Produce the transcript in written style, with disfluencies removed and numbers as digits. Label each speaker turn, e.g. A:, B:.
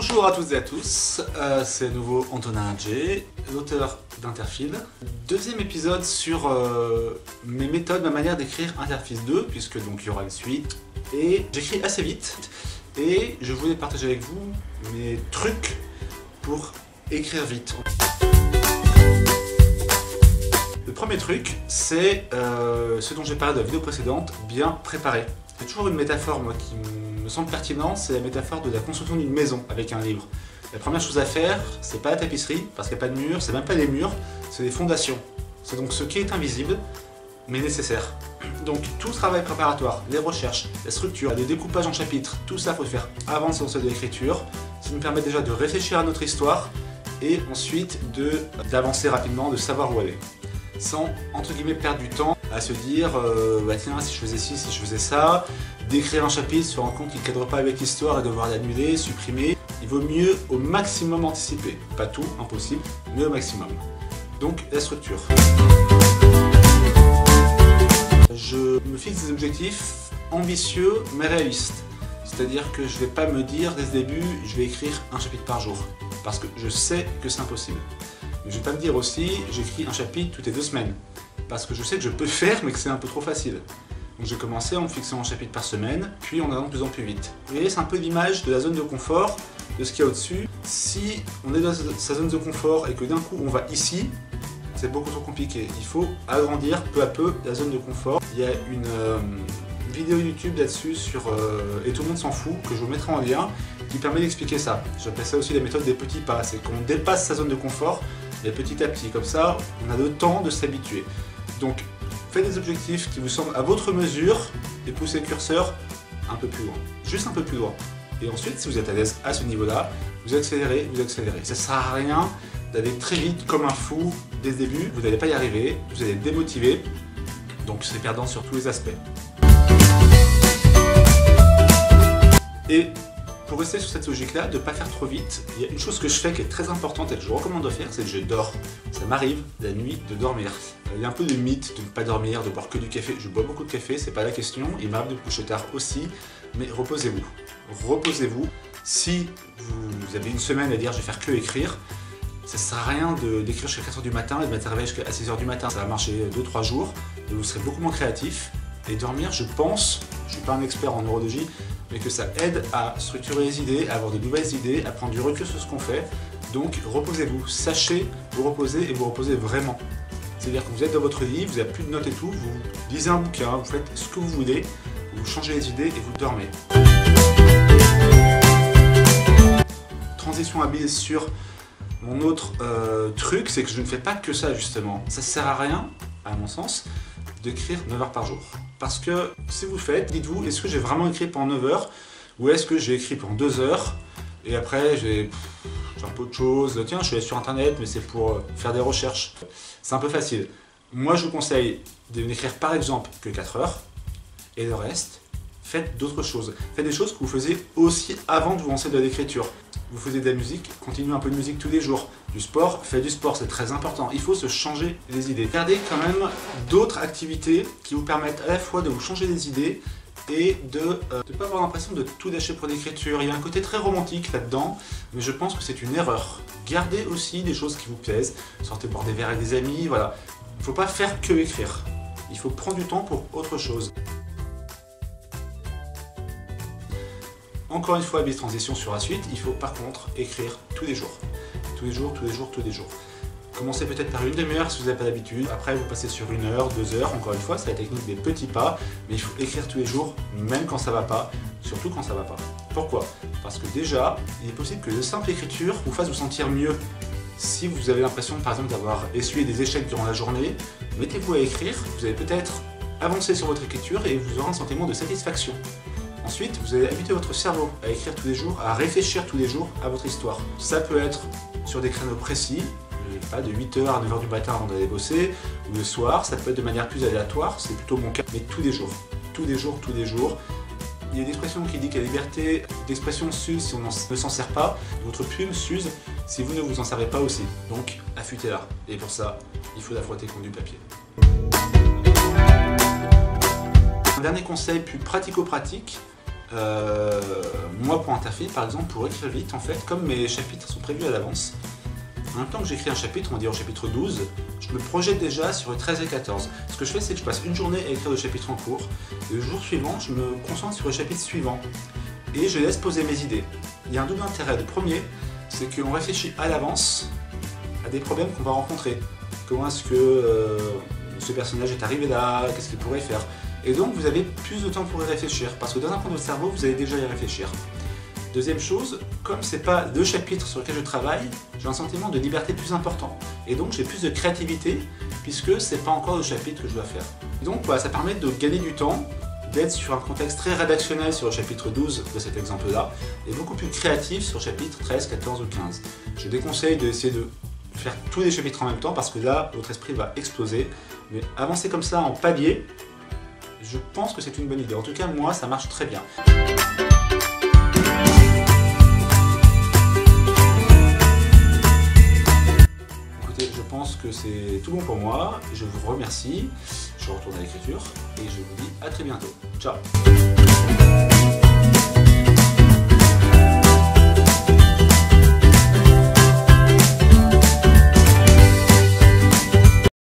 A: Bonjour à toutes et à tous, c'est à nouveau Antonin Adjé, l'auteur d'Interfil. Deuxième épisode sur mes méthodes, ma manière d'écrire Interfil 2, puisque donc il y aura une suite. Et j'écris assez vite, et je voulais partager avec vous mes trucs pour écrire vite. Le premier truc, c'est ce dont j'ai parlé dans la vidéo précédente, bien préparer. Il y a toujours une métaphore moi, qui me semble pertinente, c'est la métaphore de la construction d'une maison avec un livre. La première chose à faire, c'est pas la tapisserie, parce qu'il n'y a pas de mur, c'est même pas les murs, c'est les fondations. C'est donc ce qui est invisible, mais nécessaire. Donc tout le travail préparatoire, les recherches, la structure, le découpage en chapitres, tout ça faut le faire avant de se lancer de l'écriture. Ça nous permet déjà de réfléchir à notre histoire et ensuite d'avancer rapidement, de savoir où aller. Sans, entre guillemets, perdre du temps à se dire bah tiens, si je faisais ci, si je faisais ça, d'écrire un chapitre, se rendre compte qu'il ne cadre pas avec l'histoire et devoir l'annuler, supprimer. Il vaut mieux au maximum anticiper. Pas tout, impossible, mais au maximum. Donc la structure. Je me fixe des objectifs ambitieux mais réalistes. C'est-à-dire que je ne vais pas me dire dès le début, je vais écrire un chapitre par jour. Parce que je sais que c'est impossible. Mais je ne vais pas me dire aussi, j'écris un chapitre toutes les 2 semaines. Parce que je sais que je peux le faire, mais que c'est un peu trop facile. Donc j'ai commencé en me fixant un chapitre par semaine, puis en allant de plus en plus vite. Vous voyez, c'est un peu l'image de la zone de confort, de ce qu'il y a au-dessus. Si on est dans sa zone de confort et que d'un coup on va ici, c'est beaucoup trop compliqué. Il faut agrandir peu à peu la zone de confort. Il y a une vidéo YouTube là-dessus sur Et tout le monde s'en fout, que je vous mettrai en lien, qui permet d'expliquer ça. J'appelle ça aussi la méthode des petits pas. C'est qu'on dépasse sa zone de confort, et petit à petit, comme ça, on a le temps de s'habituer. Donc, faites des objectifs qui vous semblent à votre mesure et poussez le curseur un peu plus loin, juste un peu plus loin. Et ensuite, si vous êtes à l'aise à ce niveau-là, vous accélérez, vous accélérez. Ça ne sert à rien d'aller très vite comme un fou dès le début, vous n'allez pas y arriver, vous allez être démotivé, donc c'est perdant sur tous les aspects. Et pour rester sur cette logique-là, de ne pas faire trop vite, il y a une chose que je fais qui est très importante et que je vous recommande de faire, c'est que je dors. Ça m'arrive la nuit de dormir. Il y a un peu de mythe de ne pas dormir, de boire que du café. Je bois beaucoup de café, c'est pas la question. Il m'arrive de me coucher tard aussi, mais reposez-vous. Reposez-vous. Si vous avez une semaine à dire je vais faire que écrire, ça ne sert à rien d'écrire jusqu'à 4h du matin et de mettre un réveil jusqu'à 6h du matin. Ça va marcher 2-3 jours et vous serez beaucoup moins créatif. Et dormir, je pense, je ne suis pas un expert en neurologie, mais que ça aide à structurer les idées, à avoir de nouvelles idées, à prendre du recul sur ce qu'on fait. Donc reposez-vous, sachez vous reposer et vous reposez vraiment. C'est-à-dire que vous êtes dans votre lit, vous n'avez plus de notes et tout, vous lisez un bouquin, vous faites ce que vous voulez, vous changez les idées et vous dormez. Transition habile sur mon autre truc, c'est que je ne fais pas que ça justement. Ça ne sert à rien, à mon sens, d'écrire 9 heures par jour. Parce que si vous le faites, dites-vous, est-ce que j'ai vraiment écrit pendant 9 heures ou est-ce que j'ai écrit pendant 2 heures et après j'ai un peu de choses, tiens je suis allé sur internet mais c'est pour faire des recherches. C'est un peu facile. Moi je vous conseille de n'écrire par exemple que 4 heures et le reste, faites d'autres choses. Faites des choses que vous faisiez aussi avant de vous lancer de l'écriture. Vous faisiez de la musique, continuez un peu de musique tous les jours. Du sport, faites du sport, c'est très important. Il faut se changer les idées. Gardez quand même d'autres activités qui vous permettent à la fois de vous changer les idées et de ne pas avoir l'impression de tout lâcher pour l'écriture. Il y a un côté très romantique là-dedans, mais je pense que c'est une erreur. Gardez aussi des choses qui vous plaisent. Sortez boire des verres avec des amis, voilà. Il ne faut pas faire que écrire. Il faut prendre du temps pour autre chose. Encore une fois, bis transition sur la suite, il faut par contre écrire tous les jours. Tous les jours, tous les jours, tous les jours. Commencez peut-être par une demi-heure si vous n'avez pas l'habitude. Après, vous passez sur 1 heure, 2 heures. Encore une fois, c'est la technique des petits pas. Mais il faut écrire tous les jours, même quand ça ne va pas. Surtout quand ça ne va pas. Pourquoi? Parce que déjà, il est possible que la simple écriture vous fasse vous sentir mieux. Si vous avez l'impression, par exemple, d'avoir essuyé des échecs durant la journée, mettez-vous à écrire. Vous allez peut-être avancer sur votre écriture et vous aurez un sentiment de satisfaction. Ensuite, vous allez habituer votre cerveau à écrire tous les jours, à réfléchir tous les jours à votre histoire. Ça peut être sur des créneaux précis, pas de 8h à 9h du matin avant d'aller bosser, ou le soir, ça peut être de manière plus aléatoire, c'est plutôt mon cas, mais tous les jours. Tous les jours, tous les jours. Il y a une expression qui dit que la liberté d'expression s'use si on ne s'en sert pas, votre plume s'use si vous ne vous en servez pas aussi. Donc, affûtez-la. Et pour ça, il faut la frotter comme du papier. Un dernier conseil plus pratico-pratique, moi pour un tafé par exemple, pour écrire vite en fait, comme mes chapitres sont prévus à l'avance, en même temps que j'écris un chapitre, on va dire au chapitre 12, je me projette déjà sur le 13 et 14. Ce que je fais, c'est que je passe une journée à écrire le chapitre en cours, et le jour suivant, je me concentre sur le chapitre suivant, et je laisse poser mes idées. Il y a un double intérêt. Le premier, c'est qu'on réfléchit à l'avance à des problèmes qu'on va rencontrer. Comment est-ce que ce personnage est arrivé là, qu'est-ce qu'il pourrait faire. Et donc vous avez plus de temps pour y réfléchir, parce que dans un coin de votre cerveau, vous allez déjà y réfléchir. Deuxième chose, comme c'est pas le chapitre sur lequel je travaille, j'ai un sentiment de liberté plus important. Et donc j'ai plus de créativité, puisque c'est pas encore le chapitre que je dois faire. Et donc voilà, ça permet de gagner du temps, d'être sur un contexte très rédactionnel sur le chapitre 12 de cet exemple-là, et beaucoup plus créatif sur le chapitre 13, 14 ou 15. Je déconseille d'essayer de faire tous les chapitres en même temps, parce que là, votre esprit va exploser. Mais avancer comme ça en palier, je pense que c'est une bonne idée. En tout cas, moi, ça marche très bien. Écoutez, je pense que c'est tout bon pour moi. Je vous remercie. Je retourne à l'écriture et je vous dis à très bientôt. Ciao!